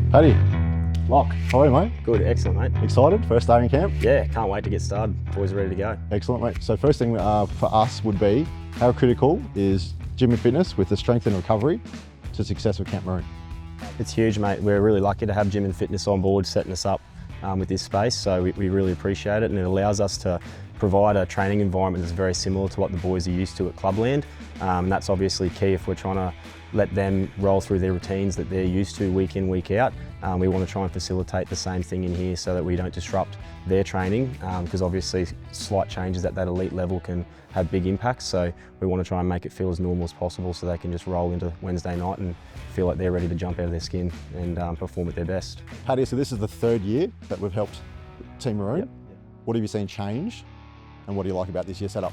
Paddy, Lock. how are you, mate? Good, excellent, mate. Excited? First day in camp? Yeah, can't wait to get started. Boys are ready to go. Excellent, mate. So first thing for us would be, how critical is gym and fitness with the strength and recovery to success of Camp Maroon? It's huge, mate. We're really lucky to have gym and fitness on board setting us up with this space, so we really appreciate it, and it allows us to provide a training environment that's very similar to what the boys are used to at Clubland. And that's obviously key if we're trying to let them roll through their routines that they're used to week in, week out. We want to try and facilitate the same thing in here so that we don't disrupt their training, because obviously slight changes at that elite level can have big impacts. So we want to try and make it feel as normal as possible so they can just roll into Wednesday night and feel like they're ready to jump out of their skin and perform at their best. Paddy, so this is the third year that we've helped Team Maroon. Yep. What have you seen change and what do you like about this year's setup?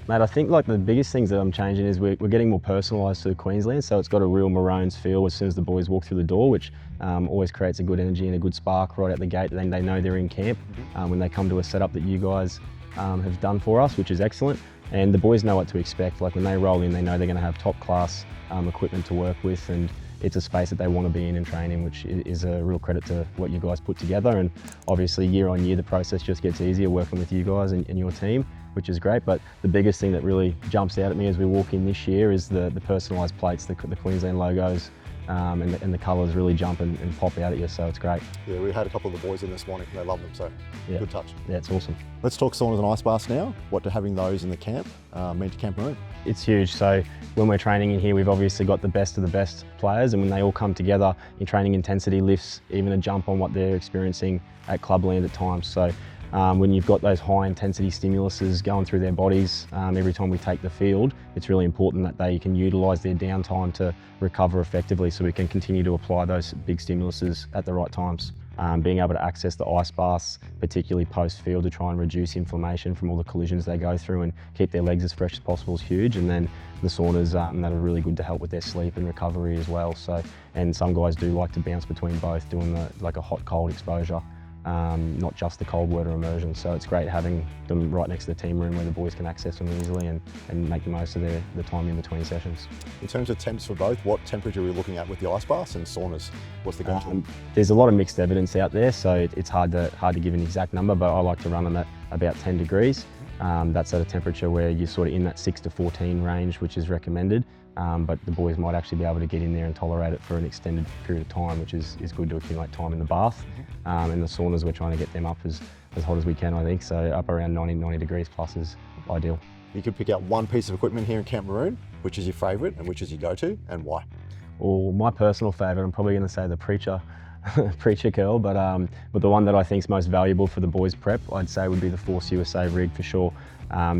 Mate, I think like the biggest things that I'm changing is we're getting more personalised to Queensland, so it's got a real Maroons feel as soon as the boys walk through the door, which always creates a good energy and a good spark right at the gate. Then they know they're in camp when they come to a setup that you guys have done for us, which is excellent. And the boys know what to expect. Like when they roll in, they know they're going to have top class equipment to work with, and it's a space that they want to be in training, which is a real credit to what you guys put together. And obviously year on year, the process just gets easier working with you guys and your team, which is great. But the biggest thing that really jumps out at me as we walk in this year is the personalised plates, the Queensland logos, and the colours really jump and pop out at you, so it's great. Yeah, we had a couple of the boys in this morning and they love them, so Yeah. good touch. Yeah, it's awesome. Let's talk saunas and ice baths now. What do having those in the camp mean to Camp Maroon? It's huge. So when we're training in here, we've obviously got the best of the best players, and when they all come together in training intensity lifts even a jump on what they're experiencing at Clubland at times. So when you've got those high intensity stimuluses going through their bodies every time we take the field, it's really important that they can utilise their downtime to recover effectively so we can continue to apply those big stimuluses at the right times. Being able to access the ice baths, particularly post-field, to try and reduce inflammation from all the collisions they go through and keep their legs as fresh as possible is huge. And then the saunas that are really good to help with their sleep and recovery as well. So, and some guys do like to bounce between both, doing like a hot-cold exposure. Not just the cold water immersion. So it's great having them right next to the team room where the boys can access them easily and make the most of the time in between sessions. In terms of temps for both, what temperature are we looking at with the ice baths and saunas? What's the go-to? There's a lot of mixed evidence out there, so it's hard to give an exact number, but I like to run them at about 10 degrees. That's at a temperature where you're sort of in that 6 to 14 range, which is recommended. But the boys might actually be able to get in there and tolerate it for an extended period of time, which is good to accumulate time in the bath. And the saunas, we're trying to get them up as hot as we can, I think. So up around 90 degrees plus is ideal. You could pick out one piece of equipment here in Camp Maroon, which is your favourite and which is your go-to, and why? Well, my personal favourite, I'm probably going to say the Preacher curl, but the one that I think is most valuable for the boys' prep, I'd say would be the Force USA rig for sure.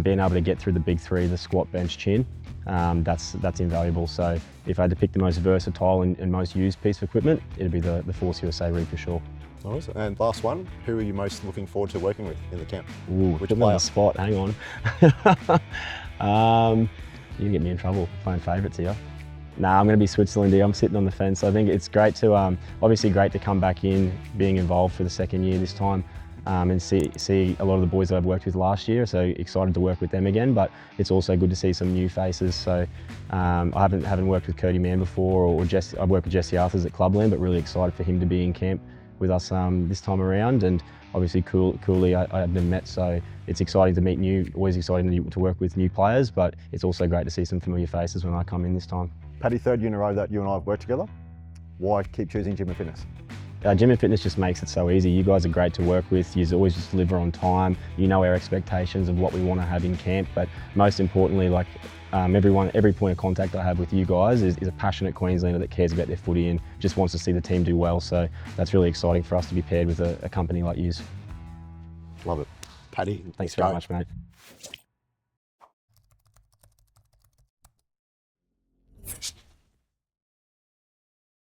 Being able to get through the big three, the squat, bench, chin, that's invaluable. So if I had to pick the most versatile and most used piece of equipment, it'd be the Force USA rig for sure. Nice. And last one, who are you most looking forward to working with in the camp? Ooh, Which put me on player? the spot, hang on. You can get me in trouble, phone favourites here. Nah, I'm going to be Switzerland here. I'm sitting on the fence. I think it's great to, obviously great to come back in, being involved for the second year this time, and see a lot of the boys that I've worked with last year. So excited to work with them again, but it's also good to see some new faces. So I haven't worked with Cody Mann before, or Jesse. I've worked with Jesse Arthurs at Clubland, but really excited for him to be in camp with us this time around. And obviously Cooley I haven't met, so it's exciting to meet always exciting to work with new players, but it's also great to see some familiar faces when I come in this time. Paddy, third year in a row that you and I have worked together. Why keep choosing gym and fitness? Gym and fitness just makes it so easy. You guys are great to work with. You always just deliver on time. You know our expectations of what we want to have in camp, but most importantly, like every point of contact I have with you guys is a passionate Queenslander that cares about their footy and just wants to see the team do well. So that's really exciting for us to be paired with a company like yous. Love it. Paddy, Thanks very much, mate.